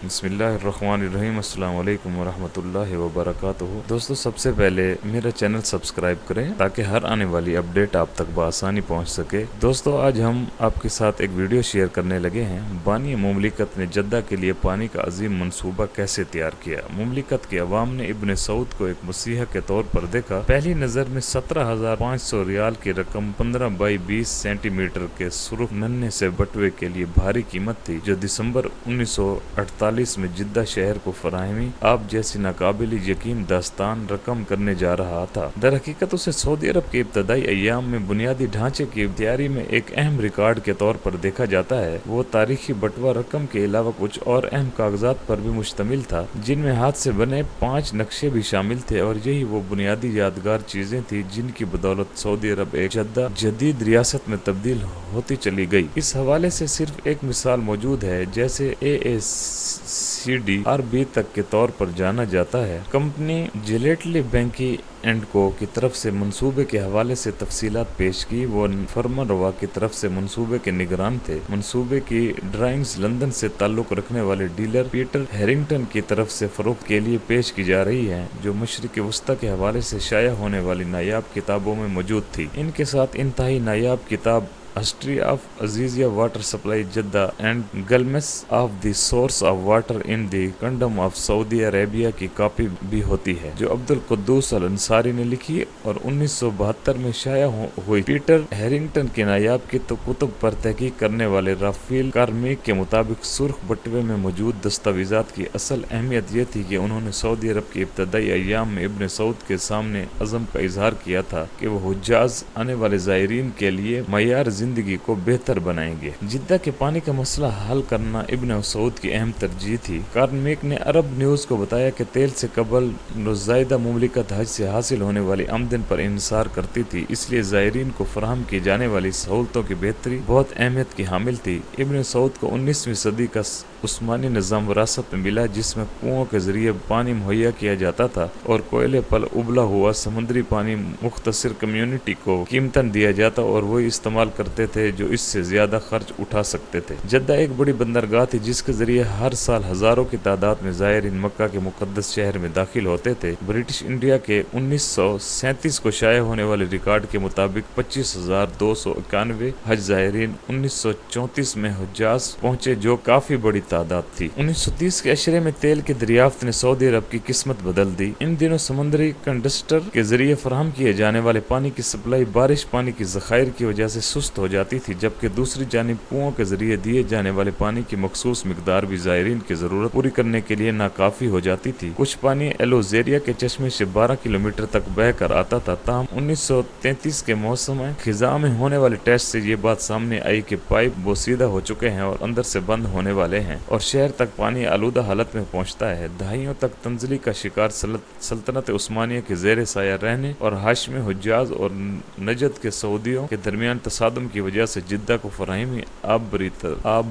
बिस्मिल्लाहिर्रहमानिर्रहीम। अस्सलाम वालेकुम वरहमतुल्लाहि वबरकातुहू। दोस्तों, सबसे पहले मेरा चैनल सब्सक्राइब करें ताकि हर आने वाली अपडेट आप तक बआसानी पहुंच सके। दोस्तों, आज हम आपके साथ एक वीडियो शेयर करने लगे हैं। बानी मुमलिकत ने जद्दा के लिए पानी का अजीम मंसूबा कैसे तैयार किया। मुमलिकत के अवाम ने इब्न सऊद को एक मसीहा के तौर पर देखा। पहली नज़र में 17,500 रियाल की रकम 15 बाई 20 सेंटीमीटर के सुर्ख नन्हे से बटुए के लिए भारी कीमत थी, जो दिसंबर 1948 में जिद्दा शहर को फराहमी आप जैसी नाकाबिल यकीन दास्तान रकम करने जा रहा था। दर हकीकत उसे सऊदी अरब के इब्तदाई अय्याम में बुनियादी ढांचे की तैयारी में एक अहम रिकॉर्ड के तौर पर देखा जाता है। वो तारीखी बटवा रकम के अलावा कुछ और अहम कागजात पर भी मुश्तमिल था, जिनमें हाथ से बने 5 नक्शे भी शामिल थे, और यही वो बुनियादी यादगार चीजें थी जिनकी बदौलत सऊदी अरब एक जद्दा जदीद रियासत में तब्दील होती चली गई। इस हवाले से सिर्फ एक मिसाल मौजूद है, जैसे AACD RB तक के तौर पर जाना जाता है। कंपनी जिलेटली बैंकी एंड को की तरफ से मंसूबे के हवाले से तफसीलात पेश की। वो फर्मारवा की तरफ से मंसूबे के निगरान थे। मंसूबे की ड्राइंग्स लंदन से ताल्लुक रखने वाले डीलर पीटर हैरिंगटन की तरफ से फरोख्त के लिए पेश की जा रही है, जो मशरिक वस्ता के हवाले से शाया होने वाली नायाब किताबों में मौजूद थी। इनके साथ इंतहाई नायाब किताब history of Aziziyah water supply Jeddah and glimpse of the source of water in the kingdom of Saudi Arabia की कॉपी भी होती है, जो अब्दुल कुद्दूस अल अंसारी ने लिखी और 1972 में शाया हुई। पीटर हैरिंगटन के नायाब कुतुब पर तहकीक करने वाले राफेल कार्मिक के मुताबिक सुर्ख बटवे में मौजूद दस्तावेजात की असल अहमियत यह थी कि उन्होंने सऊदी अरब के इब्तदाई अय्याम में इब्न सऊद के सामने अज़म का इजहार किया था कि वो हुज्जाज आने वाले ज़ायरीन के लिए मयार जिंदगी को बेहतर बनाएंगे। जिद्दा के पानी का मसला हल करना इब्न सऊद की अहम तरजीह थी। कार्मिक ने अरब न्यूज़ को बताया कि तेल से कबल नुज़ायदा मुमलिकत हज से हासिल होने वाली आमदन पर इंसार करती थी, इसलिए ज़ायरीन को फराहम की जाने वाली सहूलतों की बेहतरी बहुत अहमियत की हामिल थी। इब्न सऊद को 19वीं सदी का उस्मानी निज़ाम विरासत में मिला, जिसमें कुओं के जरिए पानी मुहैया किया जाता था और कोयले पर उबला हुआ समुद्री पानी मुख्तसर कम्युनिटी को कीमतन दिया जाता और वही इस्तेमाल करते थे जो इससे ज्यादा खर्च उठा सकते थे। जद्दा एक बड़ी बंदरगाह थी, जिसके जरिए हर साल हजारों की तादाद में ज़ायरीन मक्का के मुकद्दस शहर में दाखिल होते थे। ब्रिटिश इंडिया के 1937 को शाया होने वाले रिकॉर्ड के मुताबिक 25,291 हज ज़ायरीन 1934 में हुज्जाज पहुंचे, जो काफी बड़ी तादाद थी। 1930 के अशरे में तेल की दरियाफ्त ने सऊदी अरब की किस्मत बदल दी। इन दिनों समुद्री कंडस्टर के जरिए फराहम किए जाने वाले पानी की सप्लाई बारिश पानी की ज़खायर की वजह से सुस्त हो जाती थी, जबकि दूसरी जानिब कुओं के जरिए दिए जाने वाले पानी की मखसूस मिकदार भी ज़ायरीन की जरूरत पूरी करने के लिए नाकाफी हो जाती थी। कुछ पानी एलोजेरिया के चश्मे से 12 किलोमीटर तक बह कर आता था। ताहम 1933 के मौसम खिजा में होने वाले टेस्ट से ये बात सामने आई कि पाइप बोसीदा हो चुके हैं और अंदर से बंद होने वाले हैं और शहर तक पानी आलूदा हालत में पहुंचता है। दहाइयों तक तंजली का शिकार सल्तनत उस्मानिया के जेर साया रहने और हाशमी हुज्जाज और नजद के सऊदियों के दरमियान तसादुम की वजह से जिद्दा को फराहमी आप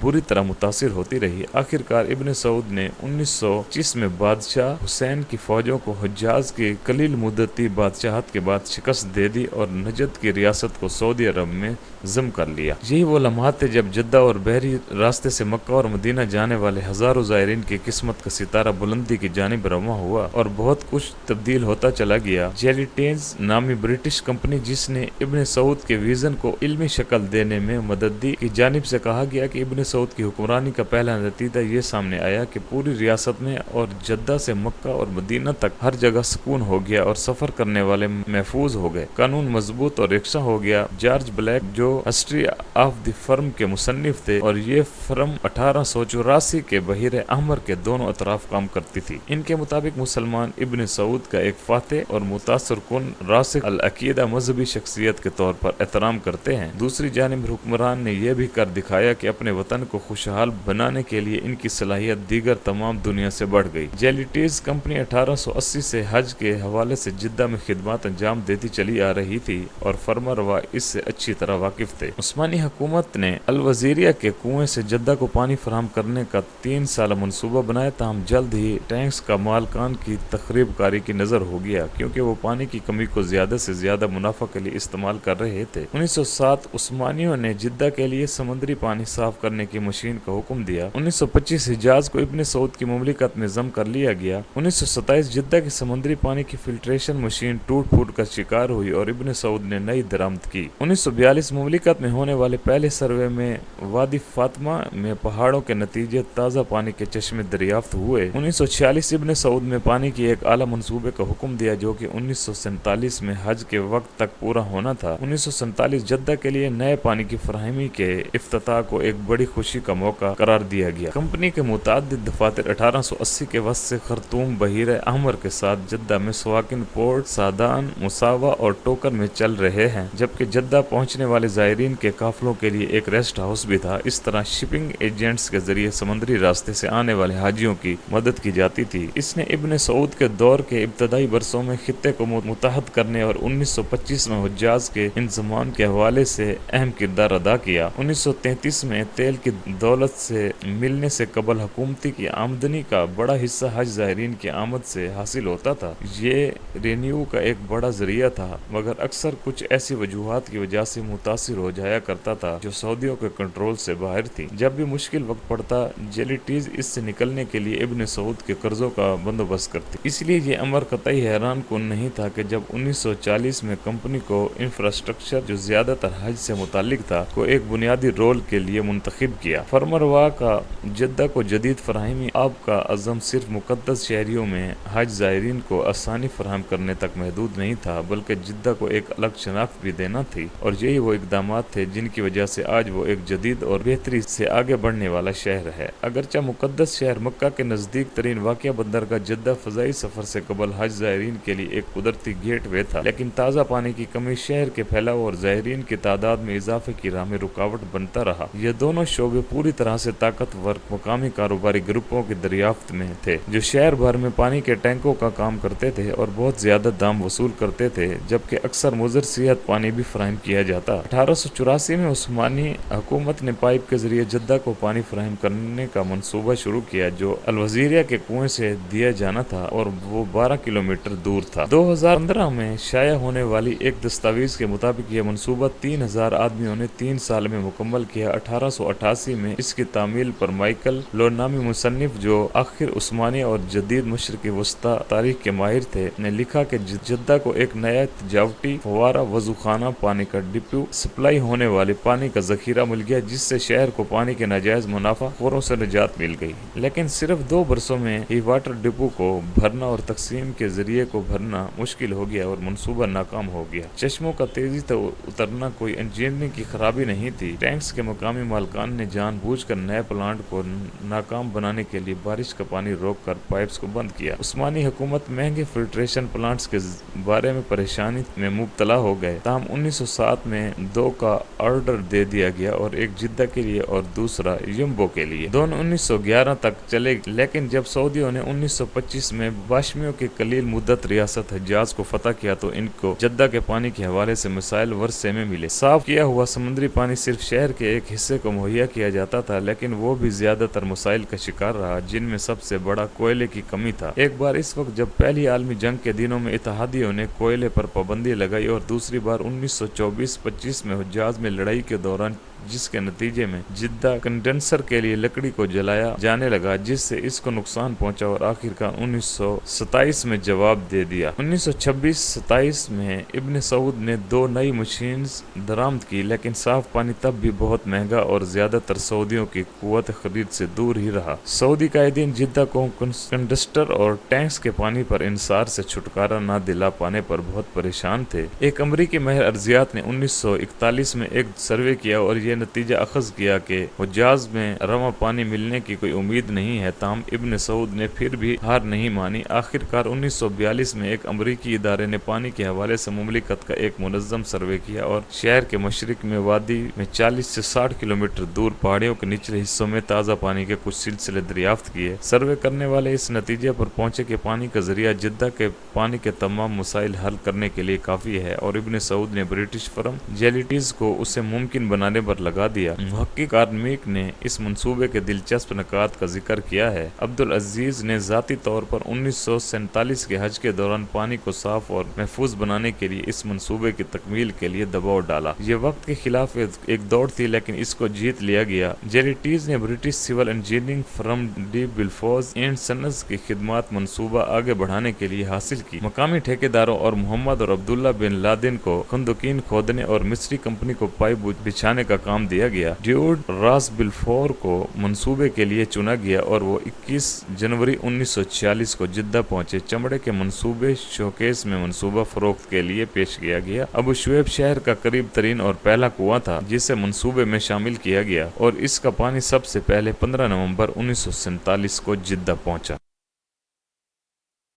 बुरी तरह मुतासिर होती रही। आखिरकार इब्न सऊद ने 1925 में बादशाह हुसैन की फौजों को हुज्जाज की कलील मुद्दती बादशाहत के बाद शिकस्त दे दी और नजद की रियासत को सऊदी अरब में जम कर लिया। यही वो लम्हात थे जब जद्दा और बहरी रास्ते से मक्का और मदीना जाने वाले हजारों ज़ायरीन की किस्मत का सितारा बुलंदी की जानिब रवां हुआ और बहुत कुछ तब्दील होता चला गया। जेलिटेज नामी ब्रिटिश कंपनी, जिसने इब्न सऊद के विजन को इल्मी शक्ल देने में मदद दी, की जानिब से कहा गया कि इब्न सऊद की हुक्मरानी का पहला नतीजा ये सामने आया कि पूरी रियासत में और जद्दा से मक्का और मदीना तक हर जगह सुकून हो गया और सफर करने वाले महफूज हो गए, कानून मजबूत और रिक्शा हो गया। जॉर्ज ब्लैक, जो हिस्ट्री ऑफ द फर्म के मुसन्निफ थे, और ये फर्म 1884 के बहिर अहमर के दोनों अतराफ काम करती थी। इनके मुताबिक मुसलमान इब्न सऊद का एक फातेह और मुतासर कुन रासिक अल अकीदा मजहबी शख्सियत के तौर पर एहतराम करते हैं। दूसरी जानिब हुक्मरान ने यह भी कर दिखाया कि अपने वतन को खुशहाल बनाने के लिए इनकी सलाहियत दीगर तमाम दुनिया से बढ़ गई। जेलिटीज कंपनी 1880 से हज के हवाले से जिद्दा में खिदमत अंजाम देती चली आ रही थी और फर्मारवा इससे अच्छी तरह वाकिफ थे। उस्मानी हुकूमत ने अल वजीरिया के कुएं से जद्दा को पानी फराहम करने करने का 3 साल मंसूबा बनाया, ताहम जल्द ही टैंक्स का मालकान की तखरीब कारी की नजर हो गया क्योंकि वो पानी की कमी को ज्यादा से ज्यादा मुनाफा के लिए इस्तेमाल कर रहे थे। 1907 उस्मानियों ने जिद्दा के लिए समुद्री पानी साफ करने की मशीन का हुक्म दिया। 1925 हिजाज को इब्न सऊद की मुमलिकत में जम कर लिया गया। 1927 जिद्दा की समुद्री पानी की फिल्ट्रेशन मशीन टूट फूट का शिकार हुई और इब्न सऊद ने नई दरामद की। 1942 मुमलिकत में होने वाले पहले सर्वे में वादी फातिमा में पहाड़ों के नतीजे ताज़ा पानी के चश्मे दरियाफ्त हुए। 1946 इब्न सऊद में पानी की एक आला मंसूबे का हुक्म दिया जो कि 1947 में हज के वक्त तक पूरा होना था। 1947 जद्दा के लिए नए पानी की फराहमी के इफ्तिताह को एक बड़ी खुशी का मौका करार दिया गया। कंपनी के मुतादिद दफातर 1880 के वक्त से खरतूम, बहीर अहमर के साथ जद्दा में सवाकिन पोर्ट, सादान, मुसावा और टोकर में चल रहे हैं, जबकि जद्दा पहुंचने वाले ज़ायरीन के काफिलों के लिए एक रेस्ट हाउस भी था। इस तरह शिपिंग एजेंट्स के जरिए समुद्री रास्ते से आने वाले हाजियों की मदद की जाती थी। इसने इब्न सऊद के दौर के इब्तदाई बरसों में खित्ते को मुतहद करने और 1925 में हुज्जाज के इंजमाम के हवाले से अहम किरदार अदा किया। 1933 में तेल की दौलत से मिलने से कबल हुकूमती की आमदनी का बड़ा हिस्सा हज ज़ायरीन की आमद से हासिल होता था। ये रेन्यू का एक बड़ा जरिया था, मगर अक्सर कुछ ऐसी वजूहात की वजह से मुतासिर हो जाया करता था जो सऊदियों के कंट्रोल से बाहर थी। जब भी मुश्किल वक्त पड़ता, जेलिटीज इससे निकलने के लिए इब्न सऊद के कर्जों का बंदोबस्त करती। इसलिए ये अमर कतई हैरान कुन नहीं था कि जब 1940 में कंपनी को इंफ्रास्ट्रक्चर जो ज्यादातर हज से मुतालिक था को एक बुनियादी रोल के लिए मुंतखब किया। फरमरवा का जद्दा को जदीद फराहमी आपका अज़म सिर्फ मुक़द्दस शहरियों में हज ज़ायरीन को आसानी फराहम करने तक महदूद नहीं था, बल्कि जिद्दा को एक अलग शनाख्त भी देना थी। और यही वो इकदामात थे जिनकी वजह से आज वो एक जदीद और बेहतरी से आगे बढ़ने वाला शहर है। अगरचे मुक़द्दस शहर मक्का के नज़दीक तरीन वाक़या बंदरगाह जद्दा फ़ज़ाई सफ़र से कबल हज ज़ायरीन के लिए एक कुदरती गेट वे था, लेकिन ताज़ा पानी की कमी शहर के फैलाव और ज़ायरीन की तादाद में इजाफे की राह में रुकावट बनता रहा। ये दोनों शोबे पूरी तरह से ताकतवर मुकामी कारोबारी ग्रुपों की दरियाफ्त में थे जो शहर भर में पानी के टैंकों का काम करते थे और बहुत ज्यादा दाम वसूल करते थे, जबकि अक्सर मुज़र सेहत पानी भी फराहम किया जाता। 1884 में उस्मानी हुकूमत ने पाइप के जरिए जद्दा को पानी फराहम करने का मंसूबा शुरू किया जो अलवजीरिया के कुएं से दिया जाना था और वो 12 किलोमीटर दूर था। 2015 में शाया होने वाली एक दस्तावेज के मुताबिक यह मंसूबा 3000 आदमियों ने 3 साल में मुकम्मल किया। 1888 में इसकी तामील पर माइकल लो नामी मुसन्निफ जो आखिर उस्मानी और जदीद मशरक़ी वस्ता तारीख के माहिर थे ने लिखा कि जद्दा को एक नया तजावटी फवारा वज़ूखाना पानी का डिपो सप्लाई होने वाले पानी का जखीरा मिल गया, जिससे शहर को पानी के नाजायज मुनाफा खोरों से निजात मिल गई। लेकिन सिर्फ 2 बरसों में ही वाटर डिपो को भरना और तकसीम के जरिए को भरना मुश्किल हो गया और मंसूबा नाकाम हो गया। चश्मों का तेजी से उतरना कोई इंजीनियरिंग की खराबी नहीं थी। टैंक्स के मकामी मालकान ने जानबूझकर नए प्लांट को नाकाम बनाने के लिए बारिश का पानी रोक कर पाइप्स को बंद किया। उस्मानी हुकूमत महंगे फिल्ट्रेशन प्लांट्स के बारे में परेशानी में मुब्तला हो गए। ताहम 1907 में 2 का ऑर्डर दे दिया गया और एक जिद्दा के लिए और दूसरा यम्बो के लिए। दोनों 1911 तक चले, लेकिन जब सऊदियों ने 1925 में बाशमियों की कलील मुद्दत रियासत हिजाज को फतह किया तो इनको जद्दा के पानी के हवाले से मसाइल वर्षे में मिले। साफ किया हुआ समुद्री पानी सिर्फ शहर के एक हिस्से को मुहैया किया जाता था, लेकिन वो भी ज्यादातर मसाइल का शिकार रहा, जिनमें सबसे बड़ा कोयले की कमी था। एक बार इस वक्त जब पहली आलमी जंग के दिनों में इत्तेहादियों ने कोयले पर पाबंदी लगाई और दूसरी बार 1924-25 में हुज्जाज में लड़ाई के दौरान जिसके नतीजे में जिद्दा कंडेंसर के लिए लकड़ी को जलाया जाने लगा, जिससे इसको नुकसान पहुंचा और आखिरकार 1927 में जवाब दे दिया। 1926-27 में इब्न सऊद ने 2 नई मशीन्स दरामद की, लेकिन साफ पानी तब भी बहुत महंगा और ज्यादातर सऊदियों की कुव्वत खरीद से दूर ही रहा। सऊदी कायदीन जिद्दा को कंडस्टर और टैंक्स के पानी पर इंसार से छुटकारा न दिला पाने पर बहुत परेशान थे। एक अमरीकी महर अर्जियात ने 1941 में एक सर्वे किया और ये नतीजा अखज़ किया कि हुज्जाज में रवा पानी मिलने की कोई उम्मीद नहीं है। ताहम इब्न सऊद ने फिर भी हार नहीं मानी। आखिरकार 1942 में एक अमरीकी इदारे ने पानी के हवाले से मुमलिकत का एक मुनज़्ज़म सर्वे किया और शहर के मशरिक में वादी में 40 से 60 किलोमीटर दूर पहाड़ियों के निचले हिस्सों में ताज़ा पानी के कुछ सिलसिले दरियाफ्त किए। सर्वे करने वाले इस नतीजे पर पहुंचे कि पानी का जरिया जिद्दा के पानी के तमाम मसाइल हल करने के लिए काफ़ी है और इब्न सऊद ने ब्रिटिश फर्म जेलिटीज को उसे मुमकिन बनाने पर पर लगा दिया। मुहक्किक आर्मीक ने इस मंसूबे के दिलचस्प निकात का जिक्र किया है। अब्दुल अजीज ने ज़ाती तौर पर 1947 के हज के दौरान पानी को साफ और महफूज बनाने के लिए इस मंसूबे की तकमील के लिए दबाव डाला। ये वक्त के खिलाफ एक दौड़ थी, लेकिन इसको जीत लिया गया। जेरीटीज ने ब्रिटिश सिविल इंजीनियरिंग फर्म डी बिल्फोर्स एंड सन्स की खिदमत मंसूबा आगे बढ़ाने के लिए हासिल की। मकामी ठेकेदारों और मोहम्मद और अब्दुल्ला बिन लादेन को खंदकीन खोदने और मिस्री कंपनी को पाइप बिछाने का काम दिया गया। ड्यूड रास बिल्फोर को मंसूबे के लिए चुना गया और वो 21 जनवरी 1946 को जिद्दा पहुंचे। चमड़े के मंसूबे शोकेस में मंसूबा फरोख्त के लिए पेश किया गया। अबू शुएब शहर का करीब तरीन और पहला कुआं था जिसे मंसूबे में शामिल किया गया और इसका पानी सबसे पहले 15 नवंबर 1947 को जिद्दा पहुंचा।